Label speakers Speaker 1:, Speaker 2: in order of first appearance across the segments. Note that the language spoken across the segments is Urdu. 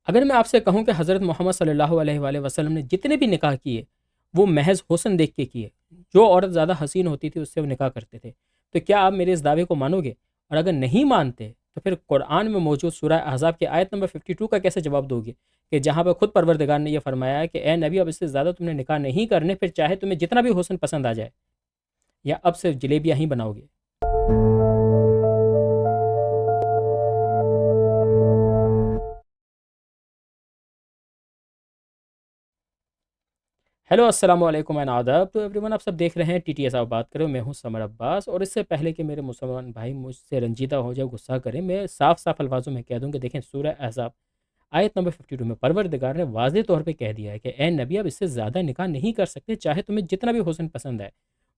Speaker 1: اگر میں آپ سے کہوں کہ حضرت محمد صلی اللہ علیہ وآلہ وسلم نے جتنے بھی نکاح کیے وہ محض حسن دیکھ کے کیے، جو عورت زیادہ حسین ہوتی تھی اس سے وہ نکاح کرتے تھے، تو کیا آپ میرے اس دعوے کو مانو گے؟ اور اگر نہیں مانتے تو پھر قرآن میں موجود سورہ احزاب کی آیت نمبر 52 کا کیسے جواب دو گے، کہ جہاں پہ خود پروردگار نے یہ فرمایا ہے کہ اے نبی اب اس سے زیادہ تم نے نکاح نہیں کرنے، پھر چاہے تمہیں جتنا بھی حسن پسند آ جائے، یا اب صرف جلیبیاں ہی بناؤ گے؟ ہیلو السلام علیکم اینڈ آداب تو ایوری ون، آپ سب دیکھ رہے ہیں ٹی ٹی ایس آپ بات کریں، میں ہوں سمر عباس، اور اس سے پہلے کہ میرے مسلمان بھائی مجھ سے رنجیدہ ہو جائے، غصہ کریں، میں صاف صاف الفاظوں میں کہہ دوں کہ دیکھیں سورہ احزاب آیت نمبر 52 میں پروردگار نے واضح طور پہ کہہ دیا ہے کہ اے نبی اب اس سے زیادہ نکاح نہیں کر سکتے، چاہے تمہیں جتنا بھی حسن پسند ہے۔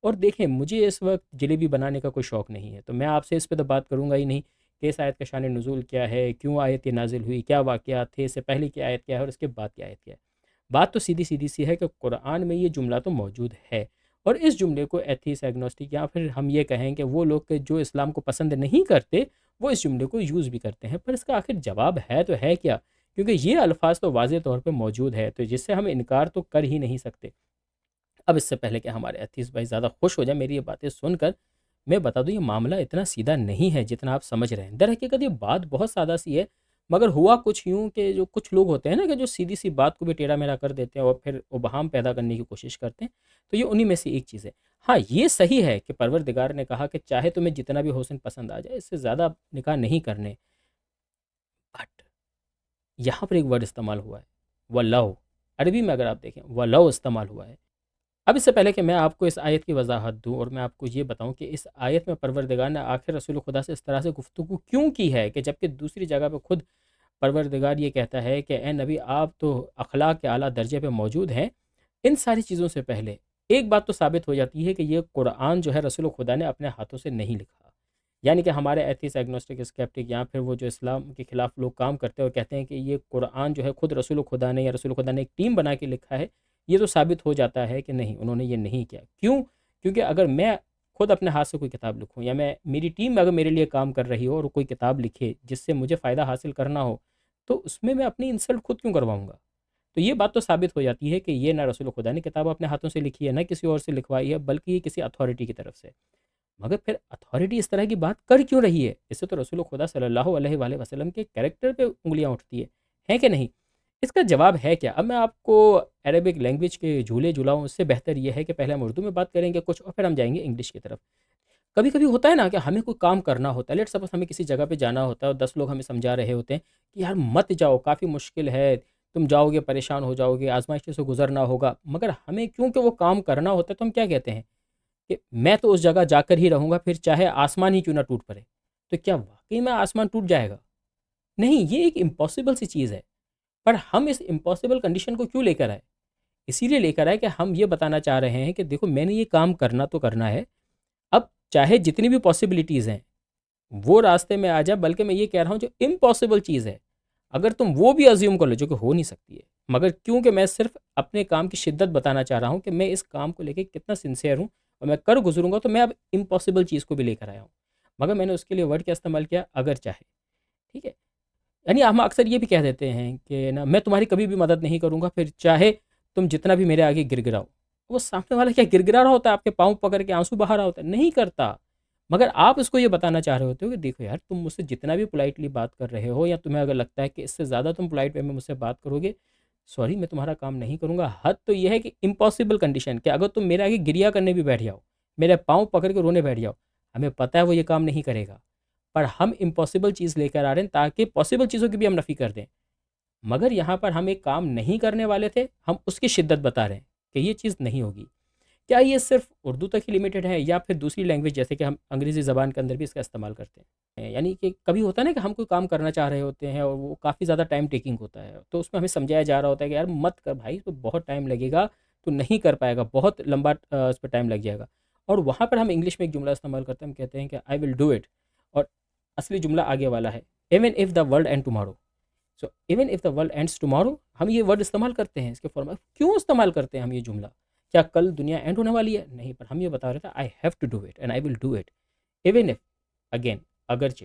Speaker 1: اور دیکھیں مجھے اس وقت جلیبی بنانے کا کوئی شوق نہیں ہے، تو میں آپ سے اس پہ تو بات کروں گا ہی نہیں کہ اس آیت کا شان نزول کیا ہے، کیوں آیت یہ نازل ہوئی، کیا واقعات تھے، اس سے پہلے کی آیت کیا ہے اور اس کے بعد کی آیت کیا ہے۔ بات تو سیدھی سیدھی سی ہے کہ قرآن میں یہ جملہ تو موجود ہے، اور اس جملے کو ایتھیس ایگنوسٹک یا پھر ہم یہ کہیں کہ وہ لوگ کہ جو اسلام کو پسند نہیں کرتے وہ اس جملے کو یوز بھی کرتے ہیں، پر اس کا آخر جواب ہے تو ہے کیا؟ کیونکہ یہ الفاظ تو واضح طور پہ موجود ہے، تو جس سے ہم انکار تو کر ہی نہیں سکتے۔ اب اس سے پہلے کہ ہمارے ایتھیس بھائی زیادہ خوش ہو جائیں میری یہ باتیں سن کر، میں بتا دوں یہ معاملہ اتنا سیدھا نہیں ہے جتنا آپ سمجھ رہے ہیں۔ در حقیقت یہ بات بہت سادہ سی ہے، مگر ہوا کچھ یوں کہ جو کچھ لوگ ہوتے ہیں نا کہ جو سیدھی سی بات کو بھی ٹیڑھا میڑھا کر دیتے ہیں اور پھر ابہام پیدا کرنے کی کوشش کرتے ہیں، تو یہ انہی میں سے ایک چیز ہے۔ ہاں یہ صحیح ہے کہ پروردگار نے کہا کہ چاہے تمہیں جتنا بھی حسن پسند آ جائے اس سے زیادہ نکاح نہیں کرنے، بٹ یہاں پر ایک ورڈ استعمال ہوا ہے، وَلَو۔ عربی میں اگر آپ دیکھیں وَلَو استعمال ہوا ہے۔ اب اس سے پہلے کہ میں آپ کو اس آیت کی وضاحت دوں اور میں آپ کو یہ بتاؤں کہ اس آیت میں پروردگار نے آخر رسول خدا سے اس طرح سے گفتگو کیوں کی ہے، کہ جبکہ دوسری جگہ پہ خود پروردگار یہ کہتا ہے کہ اے نبی آپ تو اخلاق کے اعلیٰ درجے پہ موجود ہیں، ان ساری چیزوں سے پہلے ایک بات تو ثابت ہو جاتی ہے کہ یہ قرآن جو ہے رسول خدا نے اپنے ہاتھوں سے نہیں لکھا۔ یعنی کہ ہمارے ایتھیس ایگنوسٹک اسکیپٹک یا پھر وہ جو اسلام کے خلاف لوگ کام کرتے ہیں اور کہتے ہیں کہ یہ قرآن جو ہے خود رسول خدا نے یا رسول خدا نے ایک ٹیم بنا کے لکھا ہے، یہ تو ثابت ہو جاتا ہے کہ نہیں انہوں نے یہ نہیں کیا۔ کیوں؟ کیونکہ اگر میں خود اپنے ہاتھ سے کوئی کتاب لکھوں یا میں میری ٹیم اگر میرے لیے کام کر رہی ہو اور کوئی کتاب لکھے جس سے مجھے فائدہ حاصل کرنا ہو، تو اس میں اپنی انسلٹ خود کیوں کرواؤں گا؟ تو یہ بات تو ثابت ہو جاتی ہے کہ یہ نہ رسول خدا نے کتاب اپنے ہاتھوں سے لکھی ہے، نہ کسی اور سے لکھوائی ہے، بلکہ یہ کسی اتھارٹی کی طرف سے۔ مگر پھر اتھارٹی اس طرح کی بات کر کیوں رہی ہے؟ اس سے تو رسول خدا صلی اللہ علیہ وآلہ وسلم کے کریکٹر پہ انگلیاں اٹھتی ہے کہ نہیں؟ اس کا جواب ہے کیا؟ اب میں آپ کو عربک لینگویج کے جھولے جھلاؤں، اس سے بہتر یہ ہے کہ پہلے ہم اردو میں بات کریں گے کچھ اور پھر ہم جائیں گے انگلش کی طرف۔ کبھی کبھی ہوتا ہے نا کہ ہمیں کوئی کام کرنا ہوتا ہے، لیٹ سپوز ہمیں کسی جگہ پہ جانا ہوتا ہے اور 10 لوگ ہمیں سمجھا رہے ہوتے ہیں کہ یار مت جاؤ، کافی مشکل ہے، تم جاؤ گے پریشان ہو جاؤ گے، آزمائشوں سے گزرنا ہوگا، مگر ہمیں کیونکہ وہ کام کرنا ہوتا ہے تو ہم کیا کہتے ہیں کہ میں تو اس جگہ جا کر ہی رہوں گا، پھر چاہے آسمان ہی کیوں نہ ٹوٹ پڑے۔ تو کیا واقعی میں آسمان ٹوٹ جائے گا؟ نہیں، یہ ایک امپاسبل سی چیز ہے، پر ہم اس امپاسبل کنڈیشن کو کیوں لے کر آئے؟ اسی لیے لے کر آئے کہ ہم یہ بتانا چاہ رہے ہیں کہ دیکھو میں نے یہ کام کرنا تو کرنا ہے، اب چاہے جتنی بھی پاسبلٹیز ہیں وہ راستے میں آ جائے، بلکہ میں یہ کہہ رہا ہوں جو امپاسبل چیز ہے اگر تم وہ بھی ازیوم کر لو جو کہ ہو نہیں سکتی ہے، مگر کیونکہ میں صرف اپنے کام کی شدت بتانا چاہ رہا ہوں کہ میں اس کام کو لے کے کتنا سنسیئر ہوں اور میں کر گزروں گا، تو میں اب امپاسبل چیز کو بھی لے کر آیا ہوں، مگر میں نے اس کے لیے ورڈ کیا استعمال کیا؟ اگر چاہے۔ ٹھیک ہے، یعنی ہم اکثر یہ بھی کہہ دیتے ہیں کہ نا میں تمہاری کبھی بھی مدد نہیں کروں گا، پھر چاہے تم جتنا بھی میرے آگے گر گراؤ۔ وہ سامنے والا کیا گر گرا رہا ہوتا ہے آپ کے پاؤں پکڑ کے آنسو بہا رہا ہوتا ہے؟ نہیں کرتا، مگر آپ اس کو یہ بتانا چاہ رہے ہوتے ہو کہ دیکھو یار تم مجھ سے جتنا بھی پولائٹلی بات کر رہے ہو، یا تمہیں اگر لگتا ہے کہ اس سے زیادہ تم پولائٹ وے میں مجھ سے بات کرو گے، سوری میں تمہارا کام نہیں کروں گا۔ حد تو یہ ہے کہ امپاسبل کنڈیشن کہ اگر تم میرے آگے گریا کرنے بھی بیٹھ جاؤ، میرے پاؤں پکڑ کے رونے بیٹھ جاؤ، ہمیں پتہ ہے وہ یہ کام نہیں کرے گا، پر ہم امپاسبل چیز لے کر آ رہے ہیں تاکہ پاسبل چیزوں کی بھی ہم نفی کر دیں۔ مگر یہاں پر ہم ایک کام نہیں کرنے والے تھے، ہم اس کی شدت بتا رہے ہیں کہ یہ چیز نہیں ہوگی۔ کیا یہ صرف اردو تک ہی لمیٹڈ ہے یا پھر دوسری لینگویج جیسے کہ ہم انگریزی زبان کے اندر بھی اس کا استعمال کرتے ہیں؟ یعنی کہ کبھی ہوتا ہے نا کہ ہم کوئی کام کرنا چاہ رہے ہوتے ہیں اور وہ کافی زیادہ ٹائم ٹیکنگ ہوتا ہے، تو اس میں ہمیں سمجھایا جا رہا ہوتا ہے کہ یار مت کر بھائی، تو بہت ٹائم لگے گا، تو نہیں کر پائے گا، بہت لمبا اس پہ ٹائم لگ جائے گا، اور وہاں پر ہم انگلش میں ایک جملہ استعمال کرتے ہیں، ہم کہتے ہیں کہ آئی ول ڈو اٹ، اور اصلی جملہ آگے والا ہے even if the world and tomorrow. So even if the world ends tomorrow, ہم یہ ورڈ استعمال کرتے ہیں اس کے فارم میں۔ کیوں استعمال کرتے ہیں ہم یہ جملہ؟ کیا کل دنیا اینڈ ہونے والی ہے؟ نہیں، پر ہم یہ بتا رہے تھے I have to do it and I will do it even if, again اگرچہ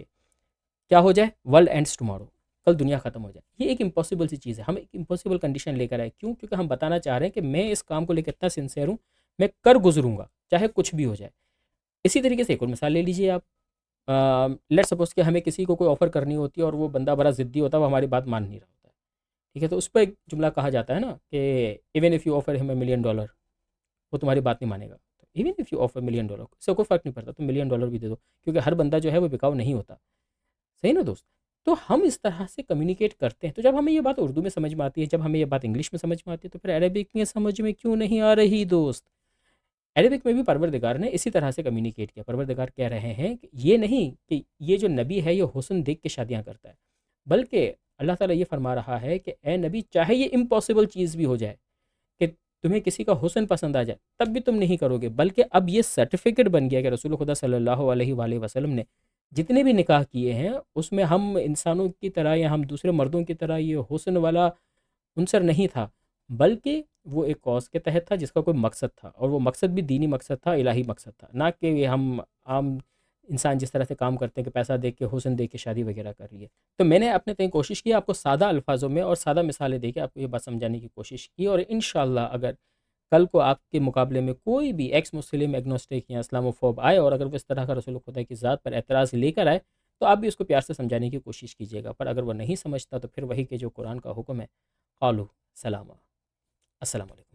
Speaker 1: کیا ہو جائے، ورلڈ اینڈس ٹمارو، کل دنیا ختم ہو جائے. یہ ایک امپاسبل سی چیز ہے. ہم ایک امپاسبل کنڈیشن لے کر آئے. کیوں؟ کیونکہ ہم بتانا چاہ رہے ہیں کہ میں اس کام کو لے کے اتنا سنسیئر ہوں، میں کر گزروں گا چاہے کچھ بھی ہو جائے. اسی طریقے سے ایک اور مثال لے لیجیے آپ. لیٹ سپوز کہ ہمیں کسی کو کوئی آفر کرنی ہوتی ہے اور وہ بندہ بڑا ضدی ہوتا ہے، وہ ہماری بات مان نہیں رہا ہوتا ہے. ٹھیک ہے، تو اس پہ ایک جملہ کہا جاتا ہے نا کہ ایون اف یو آفر ہم $1 million، وہ تمہاری بات نہیں مانے گا. تو even if you offer $1 million، اس سے کوئی فرق نہیں پڑتا، تم $1 million بھی دے دو، کیونکہ ہر بندہ جو ہے وہ بکاؤ نہیں ہوتا. صحیح نا دوست؟ تو ہم اس طرح سے کمیونیکیٹ کرتے ہیں. تو جب ہمیں یہ بات اردو میں سمجھ میں آتی ہے، جب ہمیں یہ بات انگلش میں سمجھ میں آتی ہے، تو پھر عربک میں سمجھ میں کیوں نہیں آ رہی دوست؟ عربک میں بھی پروردگار نے اسی طرح سے کمیونیکیٹ کیا. پروردگار کہہ رہے ہیں کہ یہ نہیں کہ یہ جو نبی ہے یہ حسن دیکھ کے شادیاں کرتا ہے، بلکہ اللہ تعالیٰ یہ فرما رہا ہے کہ اے نبی، چاہے یہ امپاسبل چیز بھی ہو جائے کہ تمہیں کسی کا حسن پسند آ جائے، تب بھی تم نہیں کرو گے، بلکہ اب یہ سرٹیفکیٹ بن گیا کہ رسول خدا صلی اللہ علیہ وآلہ وسلم نے جتنے بھی نکاح کیے ہیں اس میں ہم انسانوں کی طرح یا ہم دوسرے مردوں کی طرح یہ حسن والا عنصر نہیں تھا، بلکہ وہ ایک کاز کے تحت تھا جس کا کوئی مقصد تھا، اور وہ مقصد بھی دینی مقصد تھا، الہی مقصد تھا، نہ کہ یہ ہم عام انسان جس طرح سے کام کرتے ہیں کہ پیسہ دے کے حسن دے کے شادی وغیرہ کر رہی ہے. تو میں نے اپنے تئیں کوشش کی آپ کو سادہ الفاظوں میں اور سادہ مثالیں دے کے آپ کو یہ بات سمجھانے کی کوشش کی. اور انشاءاللہ اگر کل کو آپ کے مقابلے میں کوئی بھی ایکس مسلم، ایگنوسٹک یا اسلاموفوب آئے اور اگر وہ اس طرح کا رسول خدا کی ذات پر اعتراض لے کر آئے، تو آپ بھی اس کو پیار سے سمجھانے کی کوشش کیجیے گا. پر اگر وہ نہیں سمجھتا تو پھر وہی کہ جو قرآن کا حکم ہے، قالو سلامہ. السلام علیکم.